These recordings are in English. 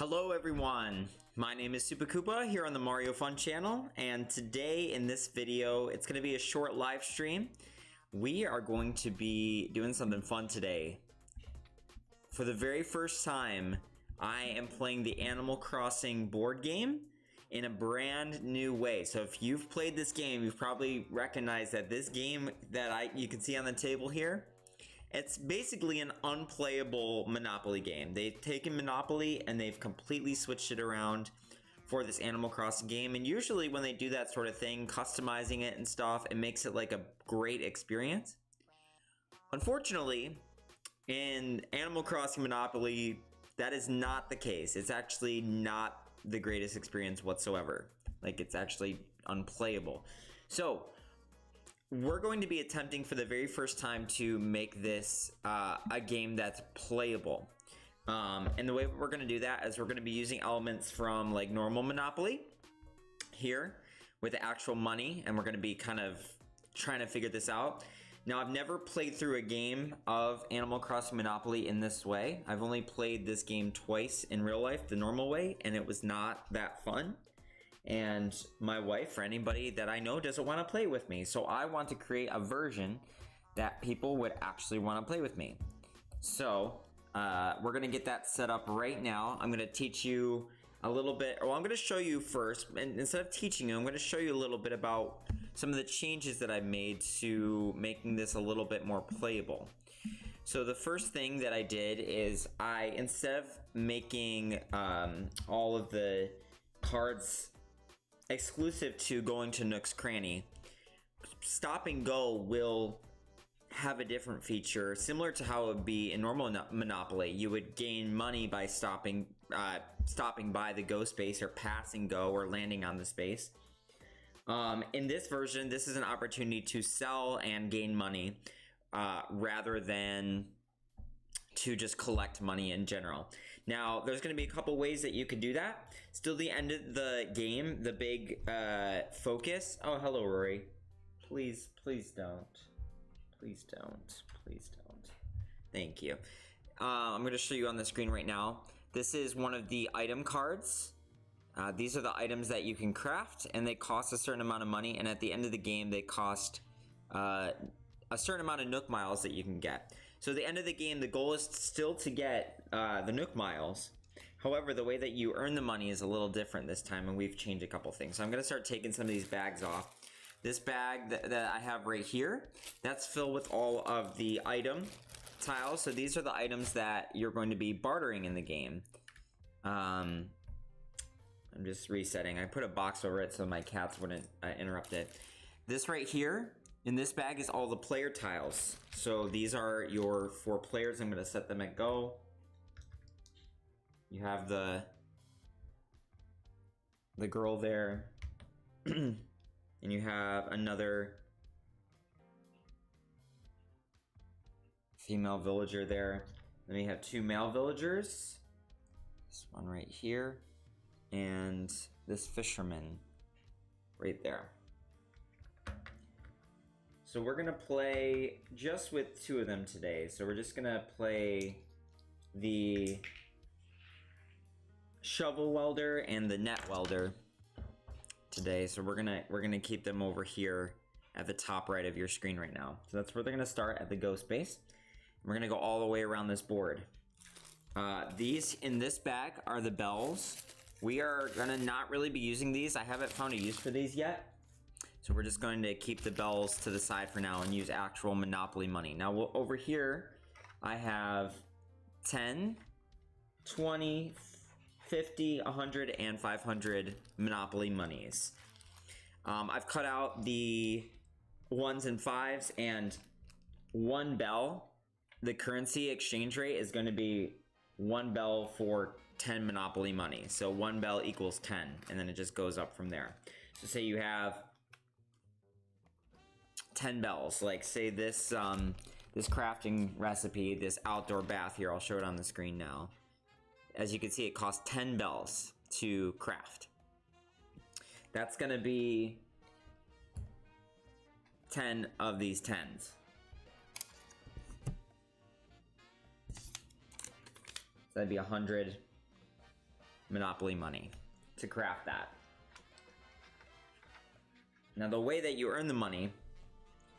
Hello everyone, my name is Super Koopa here on the Mario Fun channel, and today in this video, it's going to be a short live stream. We are going to be doing something fun today. For the very first time, I am playing the Animal Crossing board game in a brand new way. So if you've played this game, you've probably recognized that this game that you can see on the table here, it's basically an unplayable Monopoly game. They've taken Monopoly and they've completely switched it around for this Animal Crossing game. And usually when they do that sort of thing, customizing it and stuff, it makes it like a great experience. Unfortunately, in Animal Crossing Monopoly, that is not the case. It's actually not the greatest experience whatsoever. Like, it's actually unplayable. So we're going to be attempting for the very first time to make this a game that's playable. And the way we're going to do that is we're going to be using elements from like normal Monopoly here with the actual money, and we're going to be kind of trying to figure this out. Now, I've never played through a game of Animal Crossing Monopoly in this way. I've only played this game twice in real life, the normal way, and it was not that fun. And my wife, or anybody that I know, doesn't want to play with me. So I want to create a version that people would actually want to play with me. So we're going to get that set up right now. I'm going to teach you a little bit, or I'm going to show you first, and instead of teaching you, I'm going to show you a little bit about some of the changes that I've made to making this a little bit more playable. So the first thing that I did is instead of making all of the cards exclusive to going to Nook's Cranny, Stop and Go will have a different feature similar to how it would be in normal Monopoly. You would gain money by stopping by the Go space, or passing Go, or landing on the space. In this version, this is an opportunity to sell and gain money rather than to just collect money in general. Now, there's going to be a couple ways that you could do that. Still, the end of the game, the big focus. Oh, hello, Rory. Please don't. Please don't. Please don't. Thank you. I'm going to show you on the screen right now. This is one of the item cards. These are the items that you can craft, and they cost a certain amount of money, and at the end of the game, they cost a certain amount of Nook Miles that you can get. So at the end of the game, the goal is still to get the Nook Miles. However, the way that you earn the money is a little different this time, and we've changed a couple things. So I'm going to start taking some of these bags off. This bag that I have right here, that's filled with all of the item tiles. So these are the items that you're going to be bartering in the game. I'm just resetting. I put a box over it so my cats wouldn't interrupt it. This right here, in this bag, is all the player tiles. So these are your 4 players. I'm going to set them at go. You have the girl there. And you have another female villager there. Then we have 2 male villagers. This one right here. And this fisherman right there. So we're gonna play just with 2 of them today. So we're just gonna play the shovel welder and the net welder today. So we're gonna keep them over here at the top right of your screen right now. So that's where they're gonna start, at the Go space. We're gonna go all the way around this board. These in this bag are the bells. We are gonna not really be using these. I haven't found a use for these yet. So we're just going to keep the bells to the side for now and use actual Monopoly money. Now over here, I have 10, 20, 50, 100, and 500 Monopoly monies. I've cut out the 1s and 5s, and 1 bell, the currency exchange rate is going to be 1 bell for 10 Monopoly money. So 1 bell equals 10, and then it just goes up from there. So say you have 10 bells, like say this this crafting recipe, this outdoor bath here, I'll show it on the screen now. As you can see, it costs 10 bells to craft. That's gonna be 10 of these 10s. So that'd be 100 Monopoly money to craft that. Now the way that you earn the money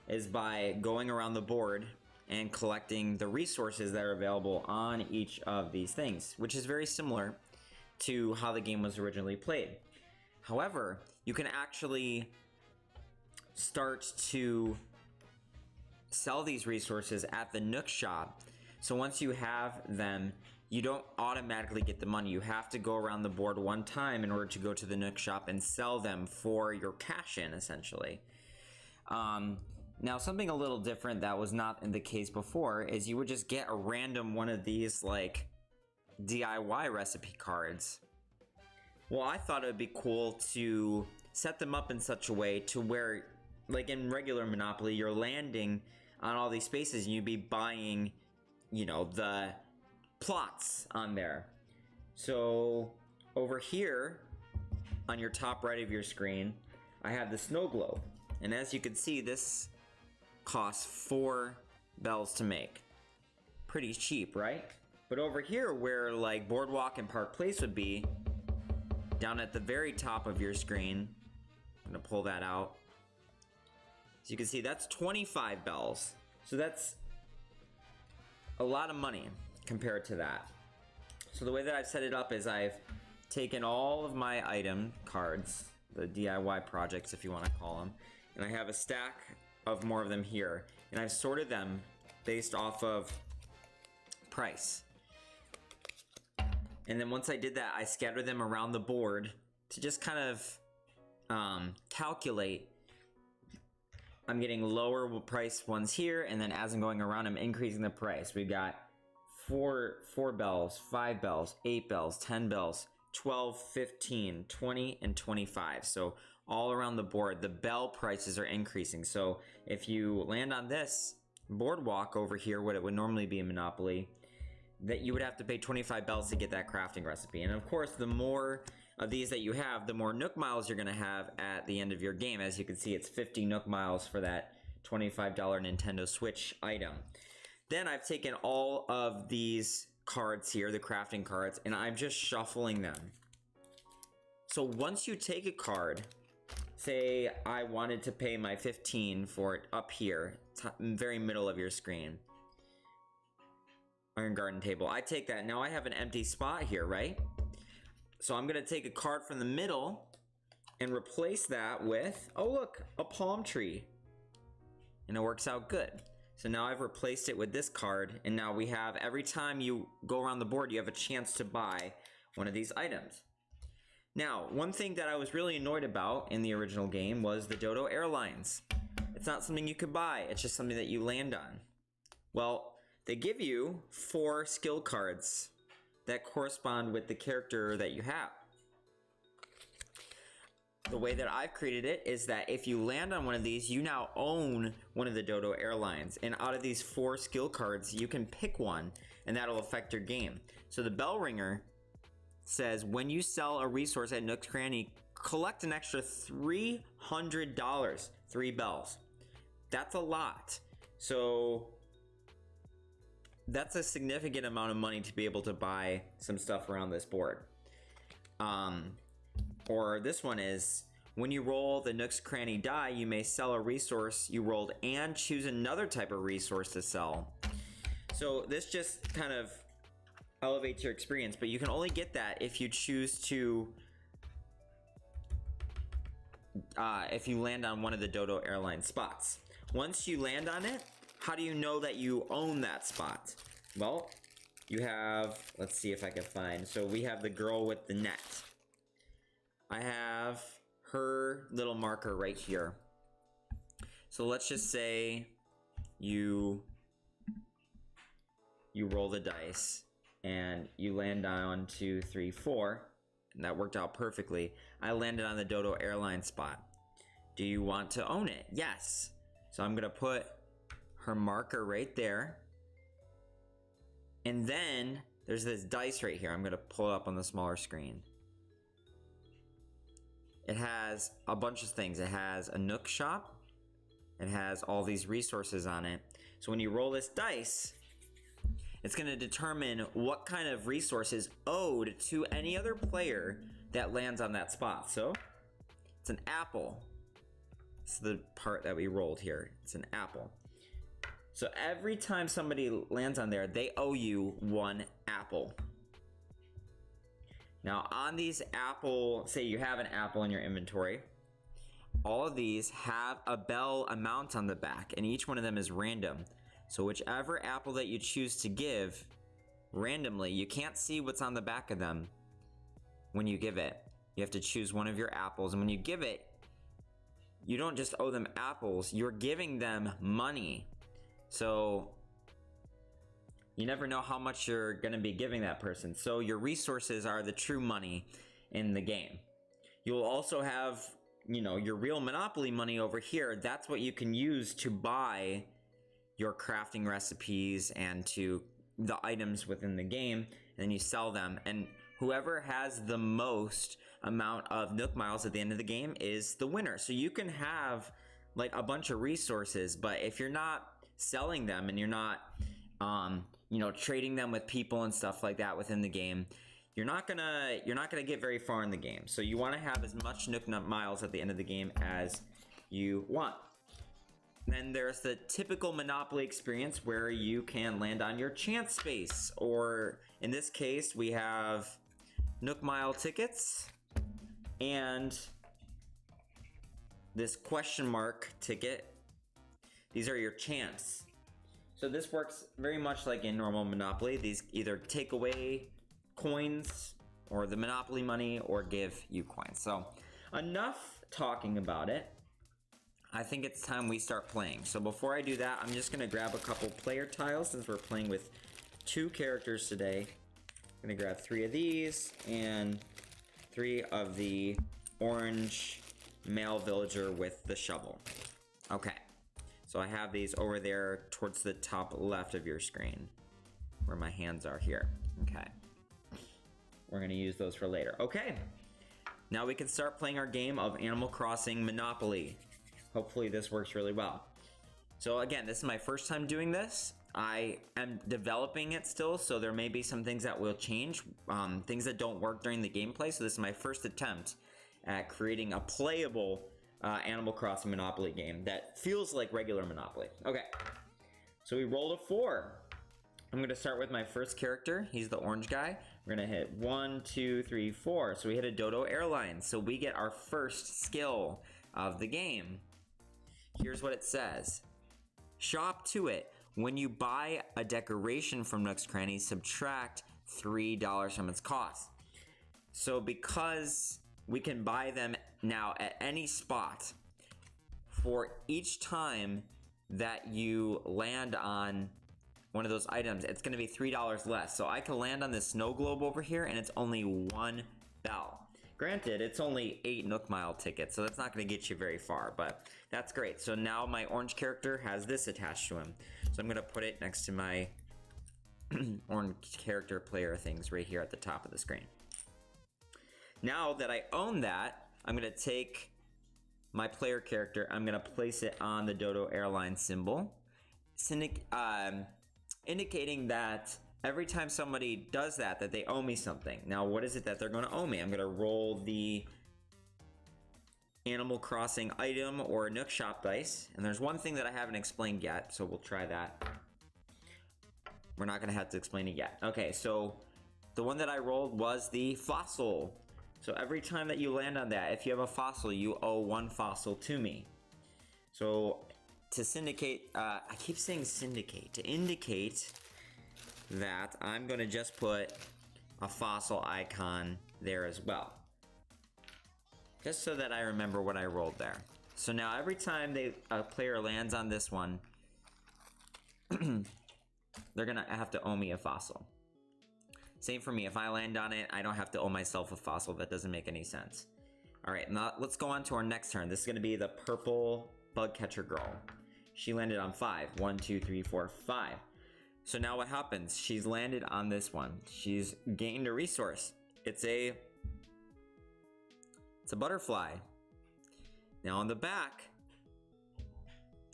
is by going around the board and collecting the resources that are available on each of these things, which is very similar to how the game was originally played. However, you can actually start to sell these resources at the Nook shop. So once you have them, you don't automatically get the money. You have to go around the board one time in order to go to the Nook shop and sell them for your cash in, essentially. Now, something a little different that was not in the case before is you would just get a random one of these like DIY recipe cards. Well, I thought it would be cool to set them up in such a way to where, like in regular Monopoly, you're landing on all these spaces and you'd be buying, you know, the plots on there. So over here on your top right of your screen, I have the snow globe. And as you can see, this costs 4 bells to make. Pretty cheap, right? But over here where like Boardwalk and Park Place would be, down at the very top of your screen, I'm gonna pull that out. So you can see that's 25 bells. So that's a lot of money compared to that. So the way that I've set it up is I've taken all of my item cards, the DIY projects if you want to call them, and I have a stack of more of them here, and I've sorted them based off of price. And then once I did that, I scattered them around the board to just kind of calculate. I'm getting lower price ones here, and then as I'm going around, I'm increasing the price. We've got 4 bells, 5 bells, 8 bells, 10 bells, 12, 15, 20, and 25. So all around the board, the bell prices are increasing. So if you land on this Boardwalk over here, what it would normally be in Monopoly, that you would have to pay 25 bells to get that crafting recipe. And of course, the more of these that you have, the more Nook Miles you're gonna have at the end of your game. As you can see, it's 50 Nook Miles for that $25 Nintendo Switch item. Then I've taken all of these cards here, the crafting cards, and I'm just shuffling them. So once you take a card, say I wanted to pay my 15 for it up here, very middle of your screen, Iron Garden Table. I take that. Now I have an empty spot here, right? So I'm gonna take a card from the middle and replace that with, oh look, a palm tree. And it works out good. So now I've replaced it with this card, and now we have, every time you go around the board, you have a chance to buy one of these items. Now, one thing that I was really annoyed about in the original game was the Dodo Airlines. It's not something you could buy, it's just something that you land on. Well, they give you 4 skill cards that correspond with the character that you have. The way that I've created it is that if you land on one of these, you now own one of the Dodo Airlines. And out of these 4 skill cards, you can pick one, and that'll affect your game. So the bell ringer says, when you sell a resource at Nook's Cranny, collect an extra $300. 3 bells. That's a lot. So that's a significant amount of money to be able to buy some stuff around this board. Or this one is, when you roll the Nook's Cranny die, you may sell a resource you rolled and choose another type of resource to sell. So this just kind of elevates your experience, but you can only get that if you choose to, if you land on one of the Dodo Airline spots. Once you land on it, how do you know that you own that spot? Well, you have, let's see if I can find, so we have the girl with the net. I have her little marker right here. So let's just say you roll the dice and you land on 1, 2, 3, 4, and that worked out perfectly. I landed on the Dodo Airline spot. Do you want to own it? Yes. So I'm gonna put her marker right there. And then there's this dice right here. I'm gonna pull it up on the smaller screen. It has a bunch of things. It has a Nook shop. It has all these resources on it. So when you roll this dice, It's going to determine what kind of resource is owed to any other player that lands on that spot. So it's an apple. It's the part that we rolled here. It's an apple. So every time somebody lands on there, they owe you 1 apple. Now on these apple, say you have an apple in your inventory, all of these have a bell amount on the back, and each one of them is random. So whichever apple that you choose to give randomly, you can't see what's on the back of them when you give it. You have to choose one of your apples, and when you give it, you don't just owe them apples, you're giving them money. So you never know how much you're going to be giving that person. So your resources are the true money in the game. You'll also have, you know, your real Monopoly money over here. That's what you can use to buy your crafting recipes and to the items within the game, and then you sell them. And whoever has the most amount of Nook Miles at the end of the game is the winner. So you can have like a bunch of resources, but if you're not selling them and you're not you know, trading them with people and stuff like that within the game, you're not gonna get very far in the game. So you want to have as much Nook Miles at the end of the game as you want. Then there's the typical Monopoly experience where you can land on your chance space, or in this case we have Nook Mile tickets and this question mark ticket. These are your chance. So this works very much like in normal Monopoly. These either take away coins or the Monopoly money or give you coins. So enough talking about it. I think it's time we start playing. So before I do that, I'm just gonna grab a couple player tiles since we're playing with 2 characters today. I'm gonna grab 3 of these and 3 of the orange male villager with the shovel. Okay, so I have these over there towards the top left of your screen where my hands are here. Okay, we're gonna use those for later. Okay, now we can start playing our game of Animal Crossing Monopoly. Hopefully this works really well. So again, this is my first time doing this. I am developing it still, so there may be some things that will change, things that don't work during the gameplay. So this is my first attempt at creating a playable Animal Crossing Monopoly game that feels like regular Monopoly. Okay, so we rolled a 4. I'm gonna start with my first character. He's the orange guy. We're gonna hit 1, 2, 3, 4. So we hit a Dodo Airline. So we get our first skill of the game. Here's what it says. Shop to it. When you buy a decoration from Nook's Cranny, subtract $3 from its cost. So because we can buy them now at any spot, for each time that you land on one of those items, it's going to be $3 less. So I can land on this snow globe over here and it's only 1 bell. Granted, it's only 8 Nook Mile tickets, so that's not going to get you very far, but that's great. So now my orange character has this attached to him. So I'm going to put it next to my orange character player things right here at the top of the screen. Now that I own that, I'm going to take my player character, I'm going to place it on the Dodo Airline symbol, indicating that every time somebody does that, that they owe me something. Now, what is it that they're going to owe me? I'm going to roll the Animal Crossing item or Nook Shop dice. And there's one thing that I haven't explained yet, so we'll try that. We're not going to have to explain it yet. Okay, so the one that I rolled was the fossil. So every time that you land on that, if you have a fossil, you owe 1 fossil to me. So to syndicate, I keep saying syndicate, to indicate that I'm going to just put a fossil icon there as well, just so that I remember what I rolled there. So now every time a player lands on this one, they're gonna have to owe me a fossil. Same for me, if I land on it, I don't have to owe myself a fossil. That doesn't make any sense. All right, now let's go on to our next turn. This is gonna be the purple bug catcher girl. She landed on 5. 1, 2, 3, 4, 5. So now what happens? She's landed on this one. She's gained a resource. It's a butterfly. Now on the back,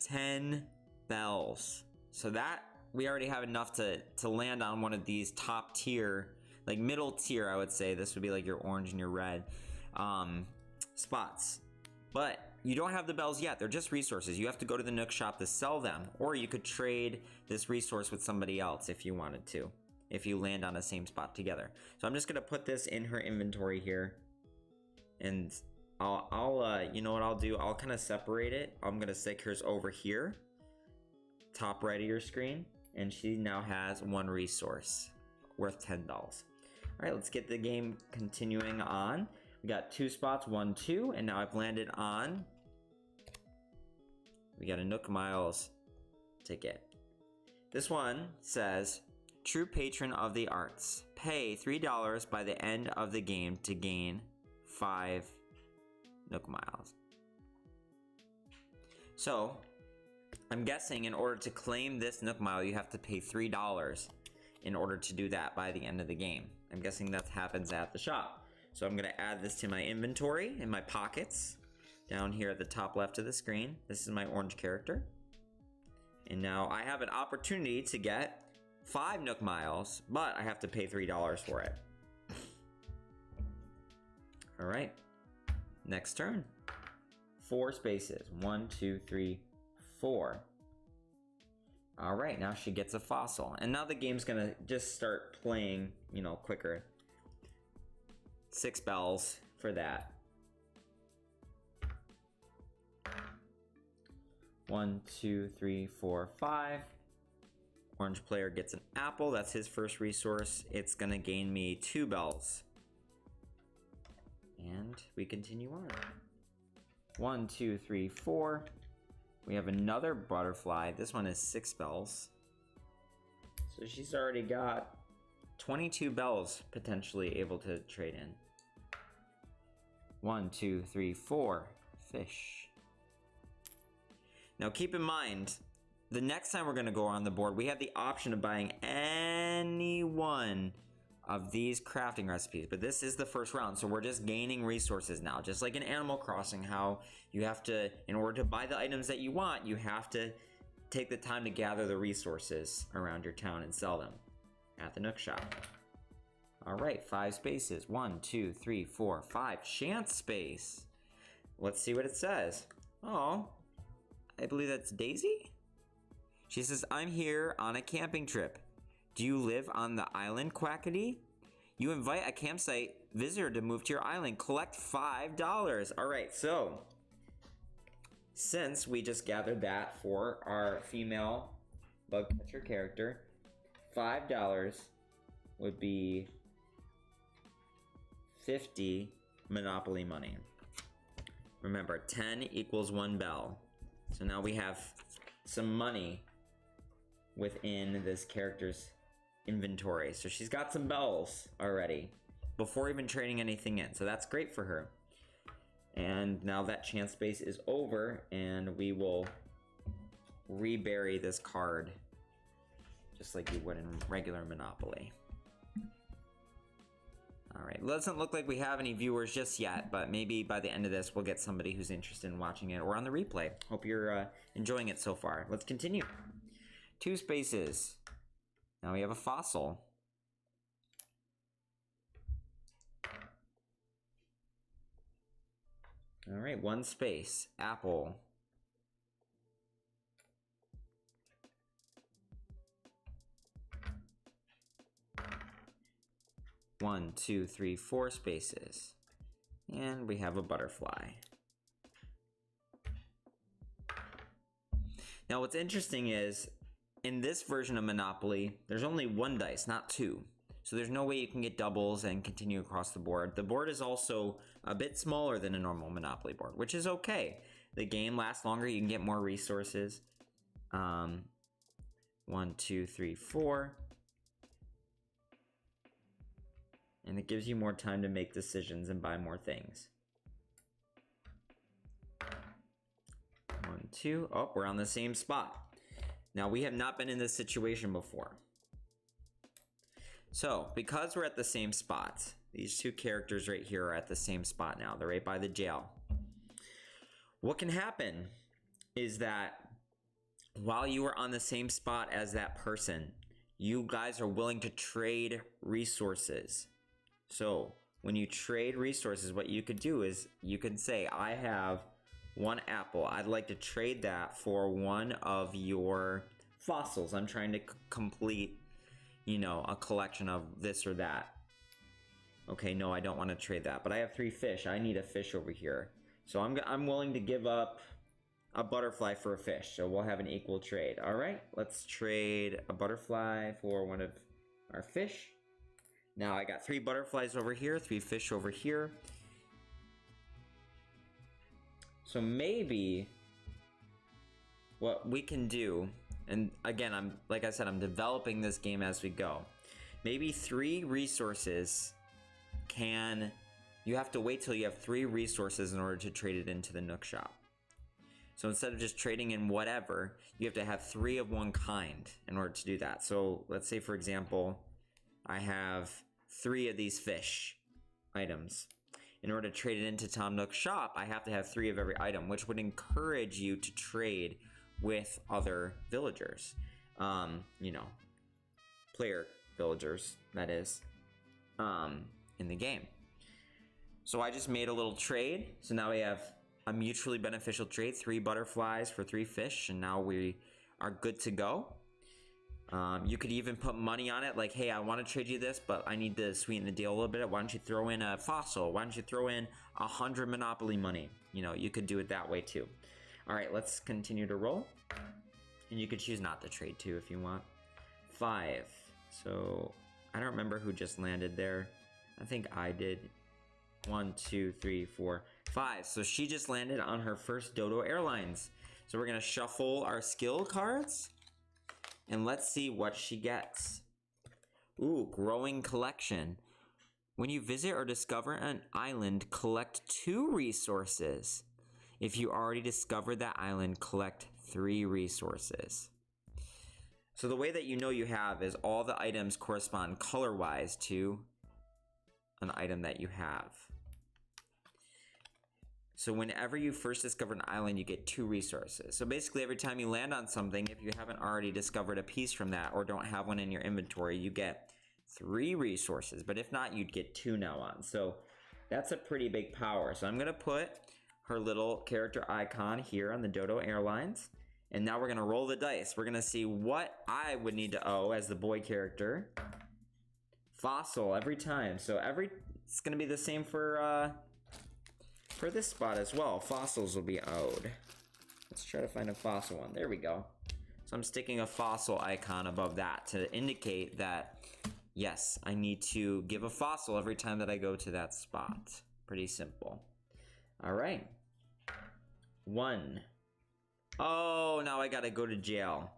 10 bells. So that we already have enough to land on one of these top tier, like middle tier, I would say. This would be like your orange and your red spots. But you don't have the bells yet. They're just resources. You have to go to the Nook shop to sell them, or you could trade this resource with somebody else if you wanted to, if you land on the same spot together. So I'm just gonna put this in her inventory here, and I'll you know what I'll do? I'll kind of separate it. I'm gonna stick hers over here, top right of your screen, and she now has one resource worth $10. All right, let's get the game continuing on. We got 2 spots, 1, 2, and now I've landed on, we got a Nook Miles ticket. This one says, true patron of the arts. Pay $3 by the end of the game to gain 5 Nook Miles. So, I'm guessing in order to claim this Nook Mile, you have to pay $3 in order to do that by the end of the game. I'm guessing that happens at the shop. So I'm gonna add this to my inventory in my pockets down here at the top left of the screen. This is my orange character. And now I have an opportunity to get 5 Nook Miles, but I have to pay $3 for it. All right, next turn. 4 spaces, 1, 2, 3, 4. All right, now she gets a fossil. And now the game's gonna just start playing, you know, quicker. 6 bells for that. 1, 2, 3, 4, 5. Orange player gets an apple. That's his first resource. It's gonna gain me 2 bells. And we continue on. 1, 2, 3, 4. We have another butterfly. This one is 6 bells. So she's already got 22 bells potentially able to trade in. 1, 2, 3, 4. Fish. Now keep in mind, the next time we're gonna go on the board, we have the option of buying any one of these crafting recipes, but this is the first round, so we're just gaining resources now. Just like in Animal Crossing, how you have to, in order to buy the items that you want, you have to take the time to gather the resources around your town and sell them at the Nook shop. All right, 5 spaces. 1, 2, 3, 4, 5. Chance space. Let's see what it says. Oh, I believe that's Daisy? She says, I'm here on a camping trip. Do you live on the island, Quackity? You invite a campsite visitor to move to your island. Collect $5. All right, so since we just gathered that for our female bug catcher character, $5 would be 50 Monopoly money. Remember, 10 equals 1 bell. So now we have some money within this character's inventory. So she's got some bells already before even trading anything in. So that's great for her. And now that chance space is over, and we will rebury this card just like you would in regular Monopoly. All right, it doesn't look like we have any viewers just yet, but maybe by the end of this, we'll get somebody who's interested in watching it or on the replay. Hope you're enjoying it so far. Let's continue. 2 spaces. Now we have a fossil. All right, 1 space. Apple. One, 2, 3, 4 spaces. And we have a butterfly. Now what's interesting is, in this version of Monopoly, there's only 1 dice, not 2. So there's no way you can get doubles and continue across the board. The board is also a bit smaller than a normal Monopoly board, which is okay. The game lasts longer, you can get more resources. 1, 2, 3, 4. And it gives you more time to make decisions and buy more things. 1, 2, oh, we're on the same spot. Now we have not been in this situation before. So, because we're at the same spot, these 2 characters right here are at the same spot now. They're right by the jail. What can happen is that while you are on the same spot as that person, you guys are willing to trade resources. So when you trade resources, what you could do is you can say, I have 1 apple. I'd like to trade that for 1 of your fossils. I'm trying to complete, you know, a collection of this or that. Okay, no, I don't want to trade that, but I have 3 fish. I need a fish over here. So I'm willing to give up a butterfly for a fish. So we'll have an equal trade. All right, let's trade a butterfly for 1 of our fish. Now I got 3 butterflies over here, 3 fish over here. So maybe what we can do, and again, like I said, I'm developing this game as we go. Maybe 3 resources you have to wait till you have 3 resources in order to trade it into the Nook shop. So instead of just trading in whatever, you have to have 3 of one kind in order to do that. So let's say, for example, I have 3 of these fish items. In order to trade it into Tom Nook's shop, I have to have 3 of every item, which would encourage you to trade with other villagers. You know, player villagers, that is, in the game. So I just made a little trade. So now we have a mutually beneficial trade, 3 butterflies for 3 fish, and now we are good to go. You could even put money on it, like, hey, I want to trade you this, but I need to sweeten the deal a little bit. Why don't you throw in a fossil? Why don't you throw in 100 Monopoly money? You know, you could do it that way too. All right, let's continue to roll. And you could choose not to trade too if you want. 5. So I don't remember who just landed there. I think I did. 1, 2, 3, 4, 5. So she just landed on her first Dodo Airlines. So we're gonna shuffle our skill cards and let's see what she gets. Ooh, growing collection. When you visit or discover an island, collect 2 resources. If you already discovered that island, collect 3 resources. So the way that you know you have is all the items correspond color-wise to an item that you have. So whenever you first discover an island, you get 2 resources. So basically every time you land on something, if you haven't already discovered a piece from that or don't have one in your inventory, you get 3 resources. But if not, you'd get 2 now on. So that's a pretty big power. So I'm gonna put her little character icon here on the Dodo Airlines. And now we're gonna roll the dice. We're gonna see what I would need to owe as the boy character. Fossil every time. So it's gonna be the same for this spot as well. Fossils will be owed. Let's try to find a fossil one. There we go. So I'm sticking a fossil icon above that to indicate that, yes, I need to give a fossil every time that I go to that spot. Pretty simple. All right. 1. Oh, now I gotta go to jail.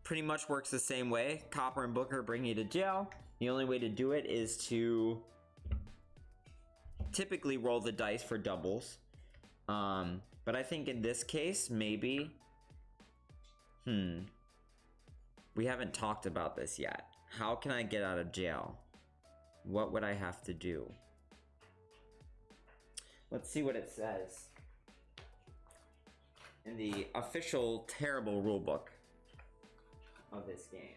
Pretty much works the same way. Copper and Booker bring you to jail. The only way to do it is to typically roll the dice for doubles. But I think in this case, maybe, we haven't talked about this yet. How can I get out of jail? What would I have to do? Let's see what it says in the official terrible rulebook of this game.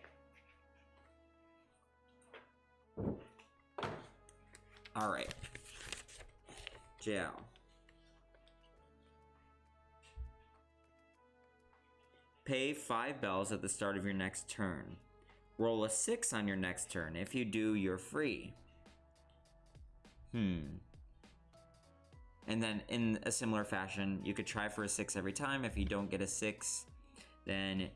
All right. Jail. Pay 5 bells at the start of your next turn. Roll a 6 on your next turn. If you do, you're free. And then in a similar fashion, you could try for a 6 every time. If you don't get a 6, then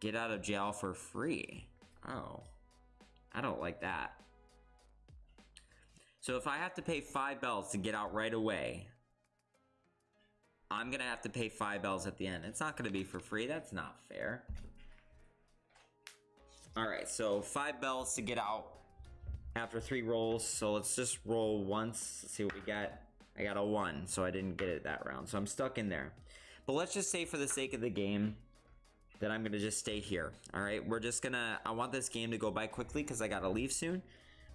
get out of jail for free. Oh, I don't like that. So if I have to pay 5 bells to get out right away, I'm gonna have to pay 5 bells at the end. It's not gonna be for free. That's not fair. All right, so 5 bells to get out after 3 rolls. So let's just roll once. Let's see what we got. I got a 1, so I didn't get it that round. So I'm stuck in there. But let's just say for the sake of the game that I'm gonna just stay here. All right, we're just gonna, I want this game to go by quickly because I gotta leave soon.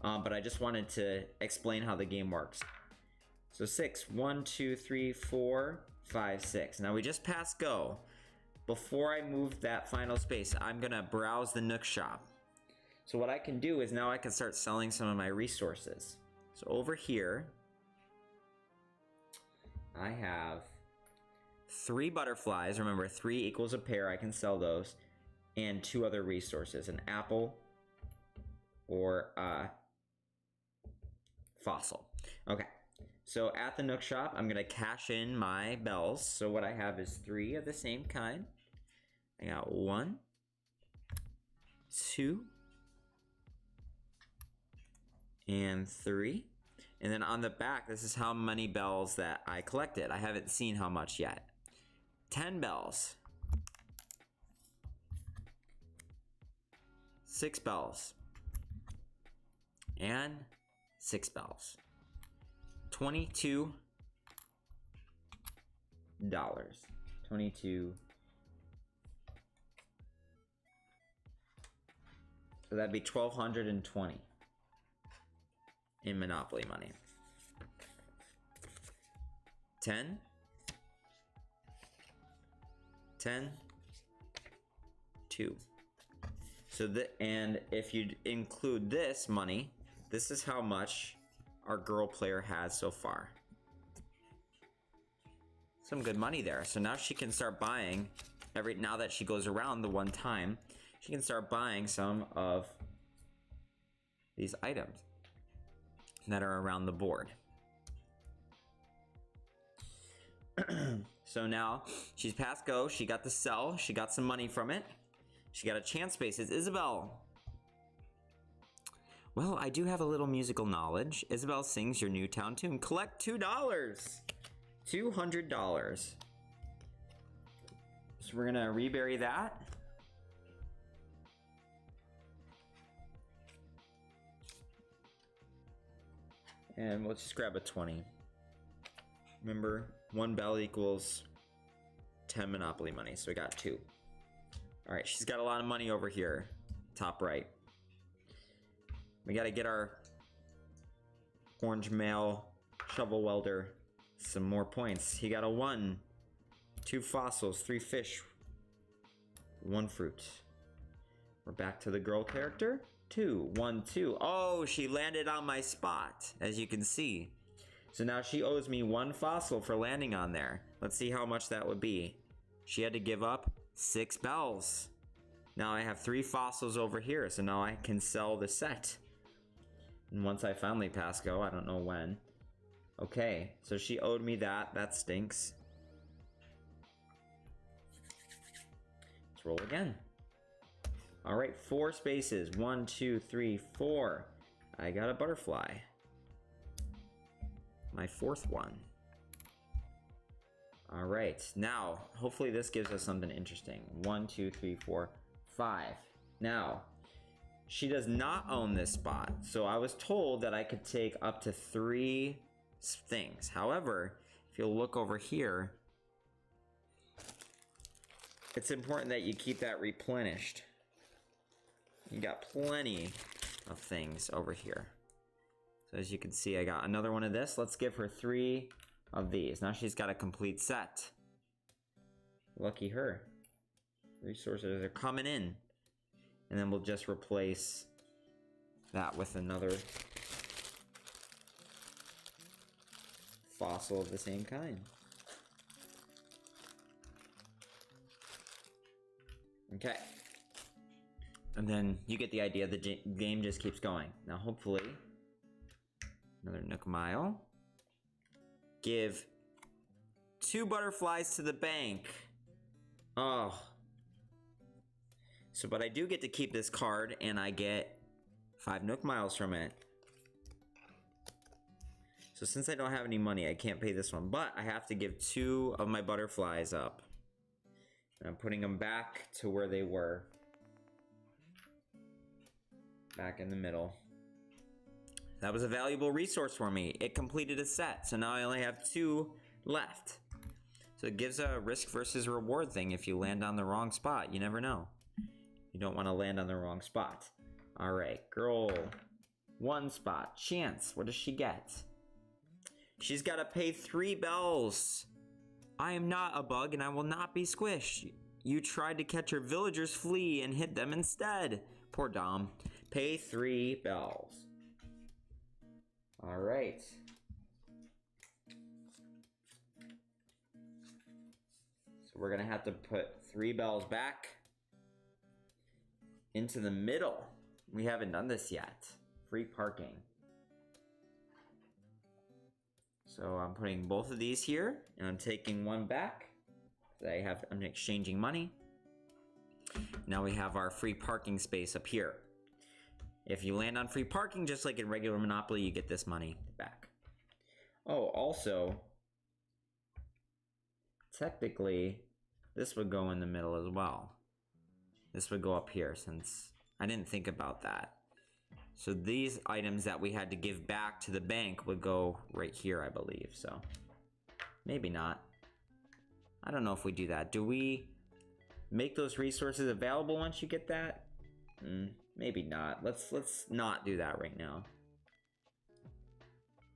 But I just wanted to explain how the game works. So 6, 1, 2, 3, 4, 5, 6. Now we just passed go. Before I move that final space, I'm gonna browse the Nook shop. So what I can do is now I can start selling some of my resources. So over here, I have 3 butterflies. Remember, 3 equals a pair. I can sell those. And 2 other resources, an apple or a fossil. Okay, so at the Nook shop, I'm gonna cash in my bells. So what I have is 3 of the same kind. I got 1, 2, and 3. And then on the back, this is how many bells that I collected. I haven't seen how much yet. 10 bells. 6 bells. And 6 bells. $22. 22. So that'd be 1,220 in Monopoly money. 10. 10. 2. So and if you include this money, this is how much our girl player has so far. Some good money there. So now she can start buying now that she goes around the one time, she can start buying some of these items that are around the board. So now she's past go. She got the sell. She got some money from it. She got a chance space. It's Isabel. Well, I do have a little musical knowledge. Isabel sings your new town tune. Collect $2. $200. So we're gonna rebury that. And we'll just grab a 20. Remember, 1 bell equals 10 Monopoly money, so we got 2. All right, she's got a lot of money over here, top right. We gotta get our orange male shovel welder some more points. He got a 1, 2 fossils, 3 fish, 1 fruit. We're back to the girl character. 2, 1, 2. Oh, she landed on my spot, as you can see. So now she owes me 1 fossil for landing on there. Let's see how much that would be. She had to give up 6 bells. Now I have 3 fossils over here, so now I can sell the set. And once I finally pass go, I don't know when. Okay, so she owed me that. That stinks. Let's roll again. All right, 4 spaces. 1, 2, 3, 4. I got a butterfly. My 4th one. All right, now hopefully this gives us something interesting. 1, 2, 3, 4, 5. Now, she does not own this spot, so I was told that I could take up to 3 things. However, if you'll look over here, it's important that you keep that replenished. You got plenty of things over here. So as you can see, I got another one of this. Let's give her 3 of these. Now she's got a complete set. Lucky her. Resources are coming in. And then we'll just replace that with another fossil of the same kind. Okay. And then you get the idea, the game just keeps going. Now hopefully, another Nook Mile. Give 2 butterflies to the bank. Oh. So, but I do get to keep this card, and I get 5 Nook Miles from it. So since I don't have any money, I can't pay this one, but I have to give 2 of my butterflies up. And I'm putting them back to where they were. Back in the middle. That was a valuable resource for me. It completed a set, so now I only have 2 left. So it gives a risk versus reward thing if you land on the wrong spot. You never know. You don't want to land on the wrong spot. All right, girl. 1 spot. Chance. What does she get? She's got to pay 3 bells. I am not a bug and I will not be squished. You tried to catch your villagers flee and hit them instead. Poor Dom. Pay 3 bells. All right. So we're gonna have to put 3 bells back into the middle. We haven't done this yet. Free parking. So I'm putting both of these here, and I'm taking one back. I'm exchanging money. Now we have our free parking space up here. If you land on free parking, just like in regular Monopoly, you get this money back. Oh, also, technically, this would go in the middle as well. This would go up here since I didn't think about that. So these items that we had to give back to the bank would go right here, I believe. So maybe not. I don't know if we do that. Do we make those resources available once you get that? Maybe not. Let's not do that right now.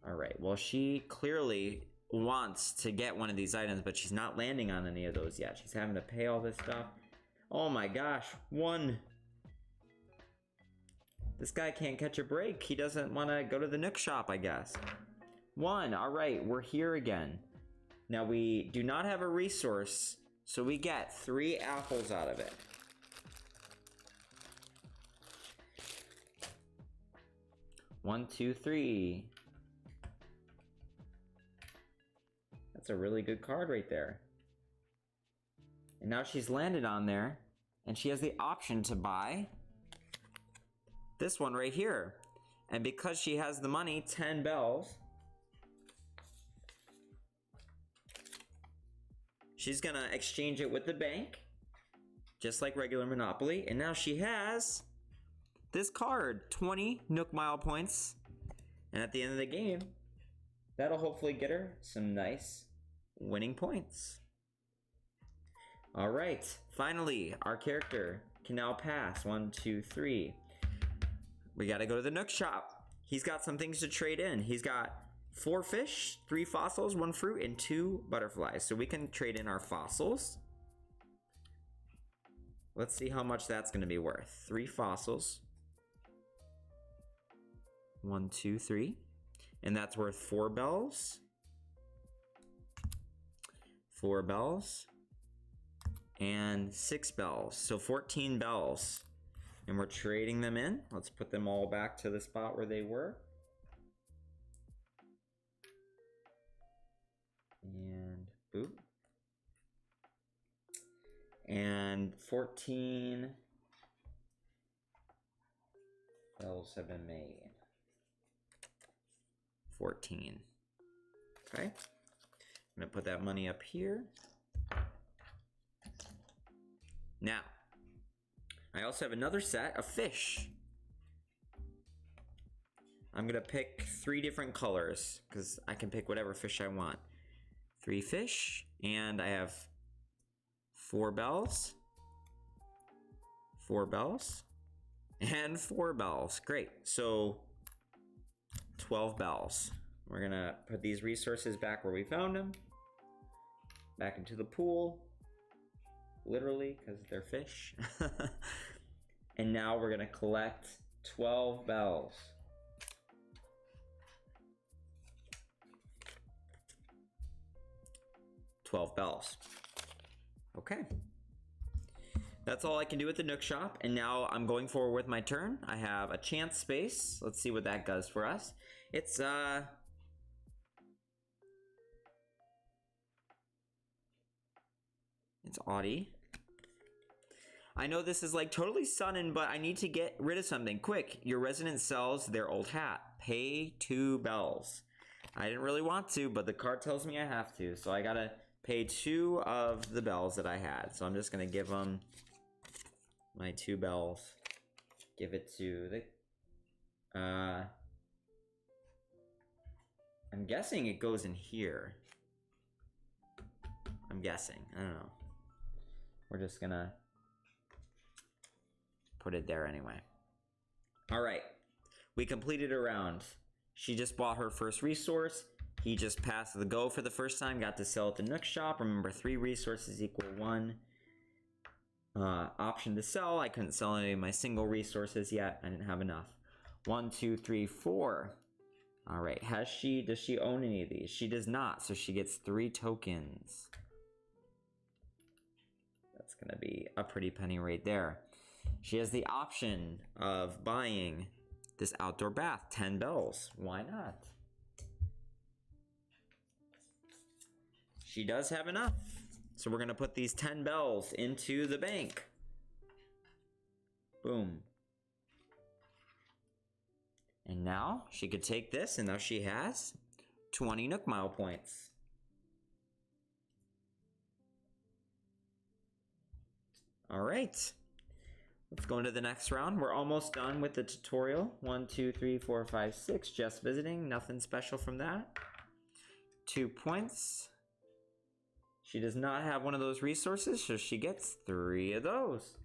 All right. Well, she clearly wants to get one of these items, but she's not landing on any of those yet. She's having to pay all this stuff. Oh my gosh, 1. This guy can't catch a break. He doesn't want to go to the Nook shop, I guess. 1, all right, we're here again. Now we do not have a resource, so we get 3 apples out of it. One, 2, 3. That's a really good card right there. And now she's landed on there, and she has the option to buy this one right here. And because she has the money, 10 bells, she's gonna exchange it with the bank, just like regular Monopoly. And now she has this card, 20 Nook Mile points. And at the end of the game, that'll hopefully get her some nice winning points. All right, finally, our character can now pass. 1, 2, 3. We gotta go to the Nook shop. He's got some things to trade in. He's got 4 fish, 3 fossils, 1 fruit, and 2 butterflies. So we can trade in our fossils. Let's see how much that's gonna be worth. 3 fossils. 1, 2, 3. And that's worth 4 bells. 4 bells. And 6 bells. So 14 bells. And we're trading them in. Let's put them all back to the spot where they were. And boop. And 14 bells have been made. 14. Okay. I'm gonna put that money up here. Now, I also have another set of fish. I'm gonna pick 3 different colors because I can pick whatever fish I want. 3 fish, and I have 4 bells, 4 bells, and 4 bells. Great, so 12 bells. We're gonna put these resources back where we found them, back into the pool, literally, because they're fish. And now we're gonna collect 12 bells. Okay. That's all I can do with the Nook shop, and now I'm going forward with my turn. I have a chance space. Let's see what that does for us. It's Audie. I know this is like totally sudden, but I need to get rid of something. Quick, your resident sells their old hat. Pay 2 bells. I didn't really want to, but the card tells me I have to, so I gotta pay 2 of the bells that I had. So I'm just gonna give them my 2 bells. Give it to the... I'm guessing it goes in here. I'm guessing. I don't know. We're just gonna put it there anyway. All right. We completed a round. She just bought her first resource. He just passed the go for the first time, got to sell at the Nook shop. Remember, 3 resources equal 1 option to sell. I couldn't sell any of my single resources yet. I didn't have enough. 1, 2, 3, 4. All right, does she own any of these? She does not, so she gets 3 tokens. That's gonna be a pretty penny right there. She has the option of buying this outdoor bath, 10 bells. Why not? She does have enough. So we're gonna put these 10 bells into the bank. Boom. And now she could take this, and now she has 20 Nook Mile points. All right. Let's go into the next round. We're almost done with the tutorial. 1, 2, 3, 4, 5, 6. Just visiting. Nothing special from that. 2 points. She does not have one of those resources, so she gets 3 of those.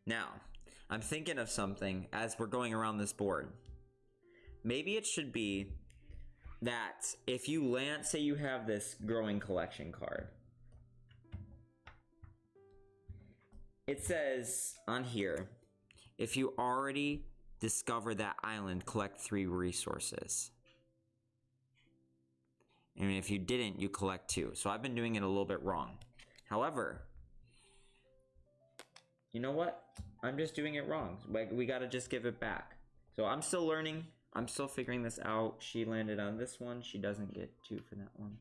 Now, I'm thinking of something as we're going around this board. Maybe it should be that if you land, say you have this growing collection card. It says on here, if you already discover that island, collect 3 resources. And if you didn't, you collect 2. So I've been doing it a little bit wrong. However, you know what? I'm just doing it wrong. Like, we gotta just give it back. So I'm still learning. I'm still figuring this out. She landed on this one. She doesn't get 2 for that one.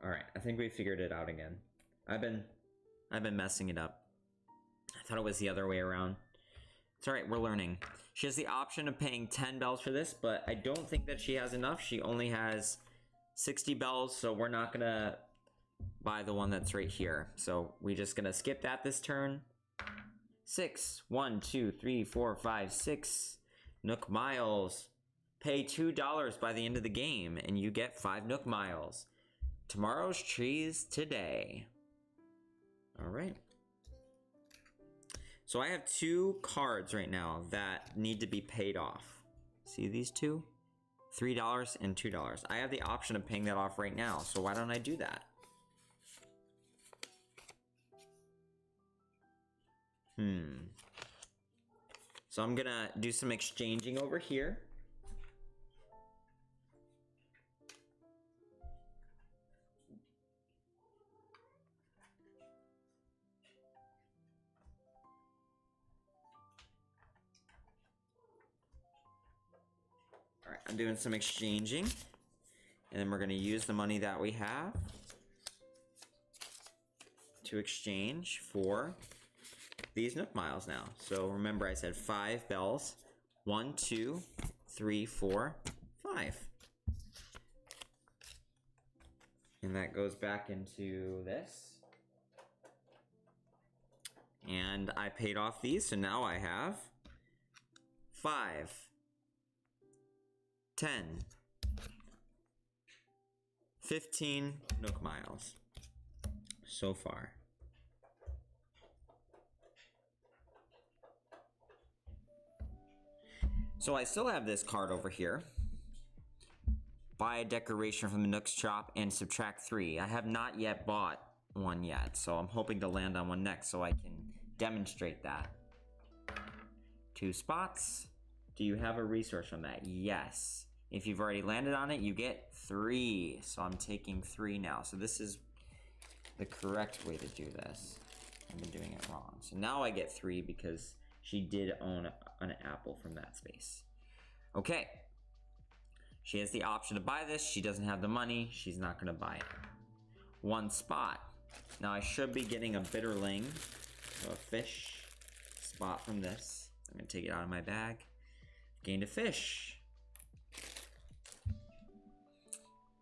All right, I think we figured it out again. I've been messing it up. I thought it was the other way around. It's all right, we're learning. She has the option of paying 10 bells for this, but I don't think that she has enough. She only has 60 bells, so we're not gonna buy the one that's right here. So we're just gonna skip that this turn. 6, 1, 2, 3, 4, 5, 6 Nook Miles. Pay $2 by the end of the game, and you get 5 Nook Miles. Tomorrow's trees today. All right. So I have 2 cards right now that need to be paid off. See these 2? $3 and $2. I have the option of paying that off right now, so why don't I do that? So I'm gonna do some exchanging over here. All right, I'm doing some exchanging, and then we're gonna use the money that we have to exchange for these Nook Miles now. So remember, I said 5 bells. 1, 2, 3, 4, 5. And that goes back into this. And I paid off these, so now I have 5, 10, 15 Nook Miles so far. So I still have this card over here. Buy a decoration from the Nook's shop and subtract 3. I have not yet bought one yet, so I'm hoping to land on one next so I can demonstrate that. 2 spots. Do you have a resource from that? Yes. If you've already landed on it, you get 3. So I'm taking 3 now. So this is the correct way to do this. I've been doing it wrong. So now I get 3 because she did own an apple from that space. Okay. She has the option to buy this. She doesn't have the money. She's not going to buy it. 1 spot. Now I should be getting a bitterling, a fish spot from this. I'm going to take it out of my bag. Gained a fish.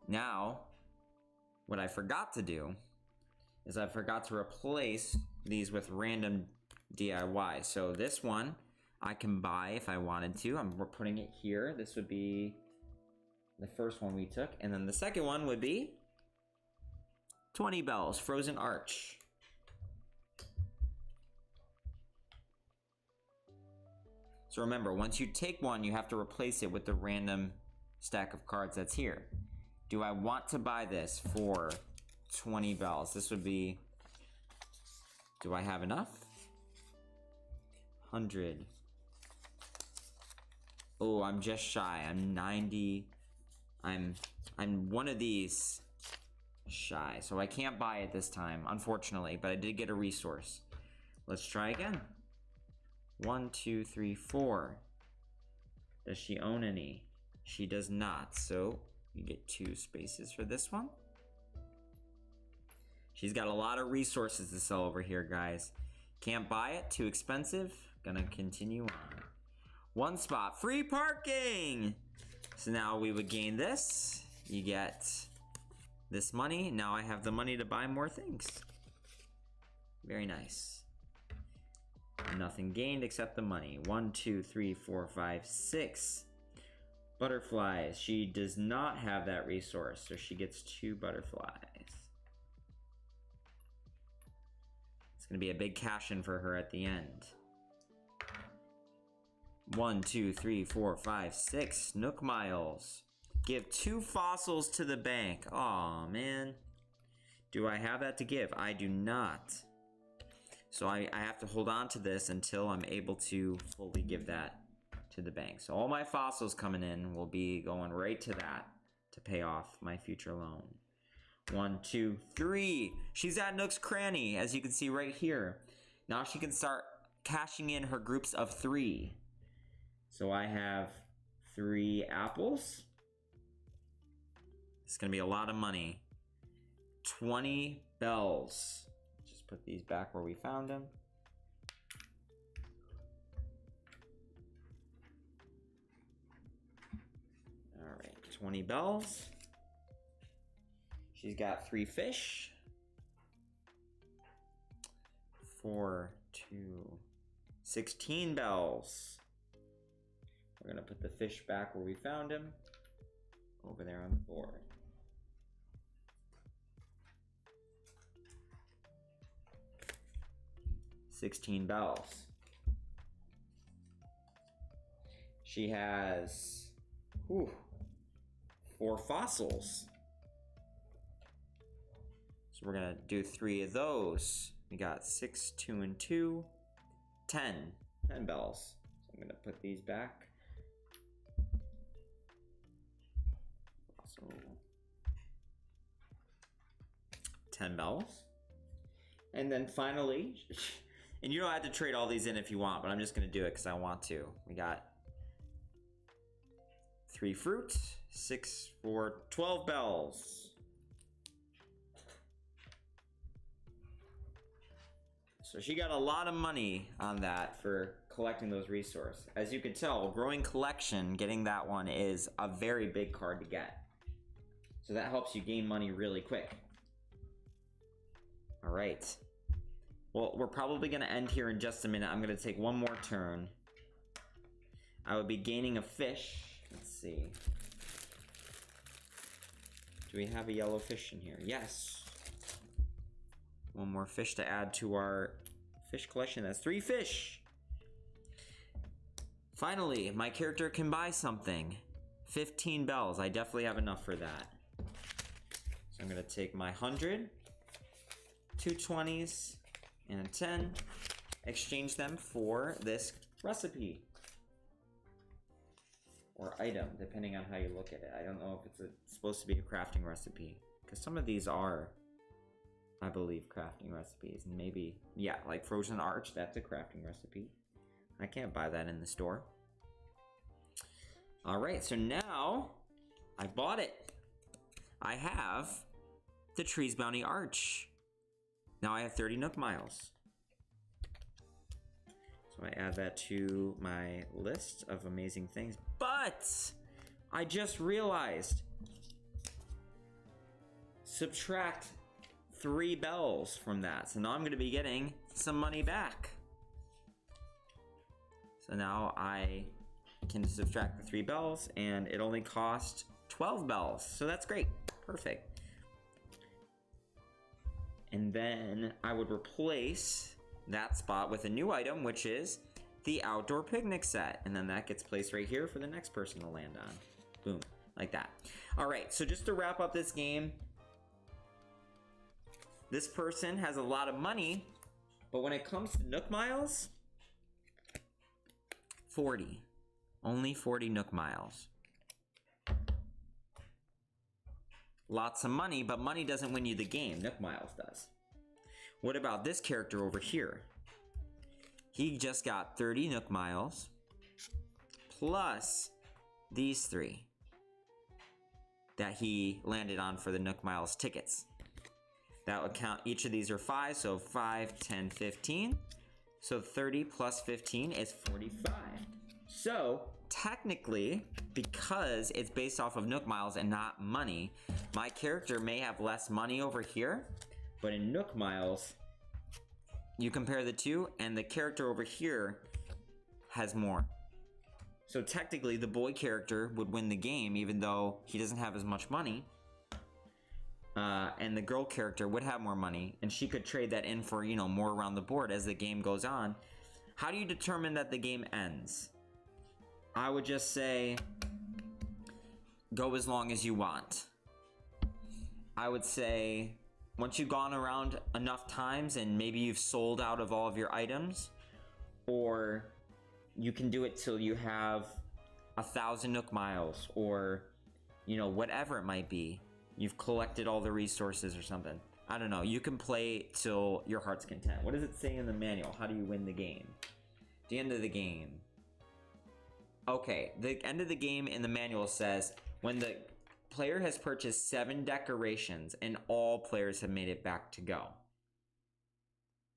Now, what I forgot to do is I forgot to replace these with random DIY. So this one I can buy if I wanted to. We're putting it here. This would be the first one we took. And then the second one would be 20 bells, Frozen Arch. So remember, once you take one, you have to replace it with the random stack of cards that's here. Do I want to buy this for 20 bells? This would be, do I have enough? 100. Oh, I'm just shy. I'm 90. I'm one of these shy, so I can't buy it this time, unfortunately, but I did get a resource. Let's try again. 1, 2, 3, 4. Does she own any? She does not, so you get 2 spaces for this one. She's got a lot of resources to sell over here, guys. Can't buy it, too expensive. Gonna continue on. 1 spot, free parking! So now we would gain this. You get this money. Now I have the money to buy more things. Very nice. Nothing gained except the money. 1, 2, 3, 4, 5, 6. Butterflies. She does not have that resource, so she gets 2 butterflies. It's gonna be a big cash in for her at the end. 1, 2, 3, 4, 5, 6 Nook Miles. Give 2 fossils to the bank. Aw, man. Do I have that to give? I do not. So I have to hold on to this until I'm able to fully give that to the bank. So all my fossils coming in will be going right to that to pay off my future loan. 1, 2, 3. She's at Nook's Cranny, as you can see right here. Now she can start cashing in her groups of 3. So I have 3 apples. It's gonna be a lot of money. 20 bells. Just put these back where we found them. All right, 20 bells. She's got 3 fish. 4, 2, 16 bells. We're gonna put the fish back where we found him, over there on the board. $16 bells. She has 4 fossils. So we're gonna do 3 of those. We got 6, 2, and 2, 10 bells. So I'm gonna put these back. So 10 bells. And then finally, and you don't have to trade all these in if you want, but I'm just gonna do it because I want to. We got 3 fruit, 6, 4, 12 bells. So she got a lot of money on that for collecting those resources. As you can tell, growing collection, getting that one is a very big card to get. So that helps you gain money really quick. All right. Well, we're probably gonna end here in just a minute. I'm gonna take one more turn. I would be gaining a fish. Let's see. Do we have a yellow fish in here? Yes. One more fish to add to our fish collection. That's 3 fish. Finally, my character can buy something. 15 bells. I definitely have enough for that. So I'm gonna take my 100, 2 20s, and a 10, exchange them for this recipe. Or item, depending on how you look at it. I don't know if it's supposed to be a crafting recipe, because some of these are, I believe, crafting recipes. And maybe, yeah, like Frozen Arch, that's a crafting recipe. I can't buy that in the store. All right, so now I bought it. I have the Trees Bounty Arch. Now I have 30 Nook Miles. So I add that to my list of amazing things. But I just realized, subtract 3 bells from that. So now I'm gonna be getting some money back. So now I can subtract the 3 bells and it only cost 12 bells. So that's great, perfect. And then I would replace that spot with a new item, which is the outdoor picnic set. And then that gets placed right here for the next person to land on. Boom, like that. All right, so just to wrap up this game, this person has a lot of money, but when it comes to Nook Miles, 40. Only 40 Nook Miles. Lots of money, but money doesn't win you the game. Nook Miles does. What about this character over here? He just got 30 Nook Miles plus these 3 that he landed on for the Nook Miles tickets. That would count, each of these are 5, so 5, 10, 15. So 30 plus 15 is 45. So technically, because it's based off of Nook Miles and not money, my character may have less money over here, but in Nook Miles, you compare the two, and the character over here has more. So technically, the boy character would win the game, even though he doesn't have as much money. And the girl character would have more money, and she could trade that in for, you know, more around the board as the game goes on. How do you determine that the game ends? I would just say, go as long as you want. I would say, once you've gone around enough times and maybe you've sold out of all of your items, or you can do it till you have 1,000 Nook Miles, or, you know, whatever it might be. You've collected all the resources or something. I don't know. You can play till your heart's content. What does it say in the manual? How do you win the game? The end of the game. Okay, the end of the game in the manual says, when the player has purchased 7 decorations and all players have made it back to go.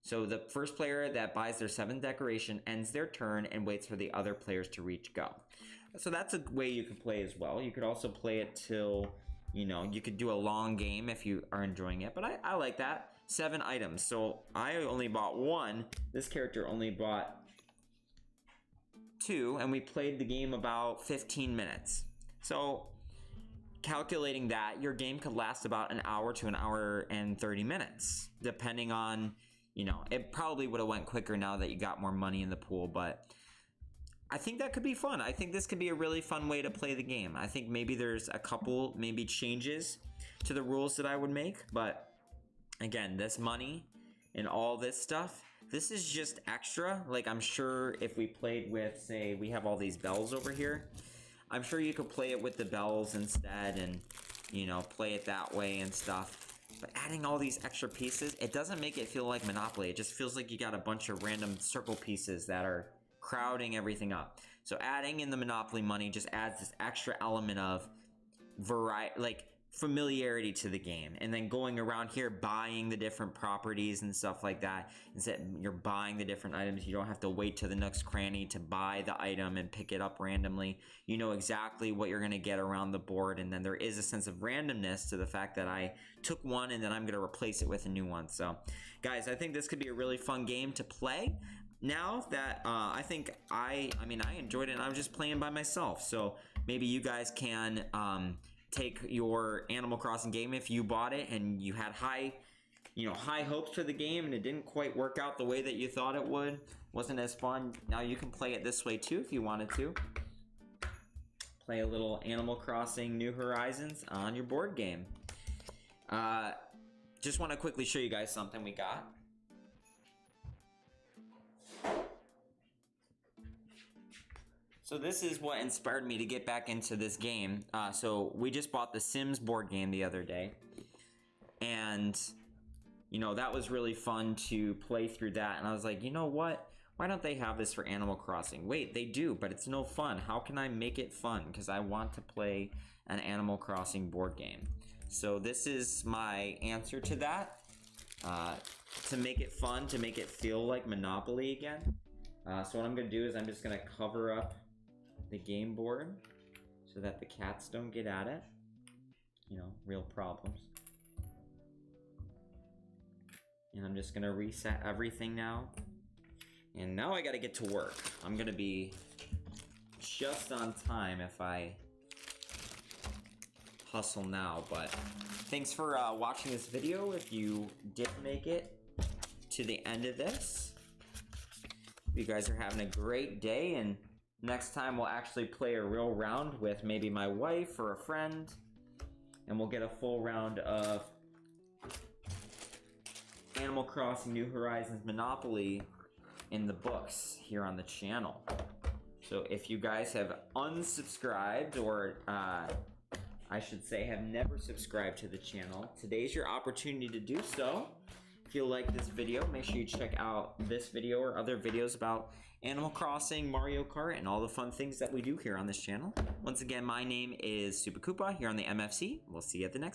So the first player that buys their 7th decoration ends their turn and waits for the other players to reach go. So that's a way you can play as well. You could also play it till, you know, you could do a long game if you are enjoying it, but I like that. 7 items. So I only bought 1. This character only bought 2, and we played the game about 15 minutes. So calculating that, your game could last about an hour to an hour and 30 minutes, depending on, you know, it probably would have went quicker now that you got more money in the pool, but I think that could be fun. I think this could be a really fun way to play the game. I think maybe there's a couple maybe changes to the rules that I would make, but again, this money and all this stuff, this is just extra. Like, I'm sure if we played with, say, we have all these bells over here, I'm sure you could play it with the bells instead and, you know, play it that way and stuff. But adding all these extra pieces, it doesn't make it feel like Monopoly. It just feels like you got a bunch of random circle pieces that are crowding everything up. So adding in the Monopoly money just adds this extra element of variety, like familiarity to the game, and then going around here buying the different properties and stuff like that. Instead, you're buying the different items. You don't have to wait to the next cranny to buy the item and pick it up randomly. You know exactly what you're going to get around the board, and then there is a sense of randomness to the fact that I took one and then I'm going to replace it with a new one. So guys, I think this could be a really fun game to play. Now that I think I enjoyed it, and I was just playing by myself, so maybe you guys can take your Animal Crossing game if you bought it and you had high hopes for the game and it didn't quite work out the way that you thought it would, wasn't as fun. Now you can play it this way too if you wanted to. Play a little Animal Crossing New Horizons on your board game. Just want to quickly show you guys something we got. So this is what inspired me to get back into this game. So we just bought the Sims board game the other day. And, you know, that was really fun to play through that. And I was like, you know what? Why don't they have this for Animal Crossing? Wait, they do, but it's no fun. How can I make it fun? Because I want to play an Animal Crossing board game. So this is my answer to that. To make it fun, to make it feel like Monopoly again. So what I'm going to do is I'm just going to cover up the game board so that the cats don't get at it. You know, real problems. And I'm just gonna reset everything now. And now I gotta get to work. I'm gonna be just on time if I hustle now, but thanks for watching this video. If you did make it to the end of this, you guys are having a great day, and next time we'll actually play a real round with maybe my wife or a friend, and we'll get a full round of Animal Crossing New Horizons Monopoly in the books here on the channel. So if you guys have unsubscribed, or I should say have never subscribed to the channel, today's your opportunity to do so. If you like this video, make sure you check out this video or other videos about Animal Crossing, Mario Kart, and all the fun things that we do here on this channel. Once again, my name is Super Koopa here on the MFC. We'll see you at the next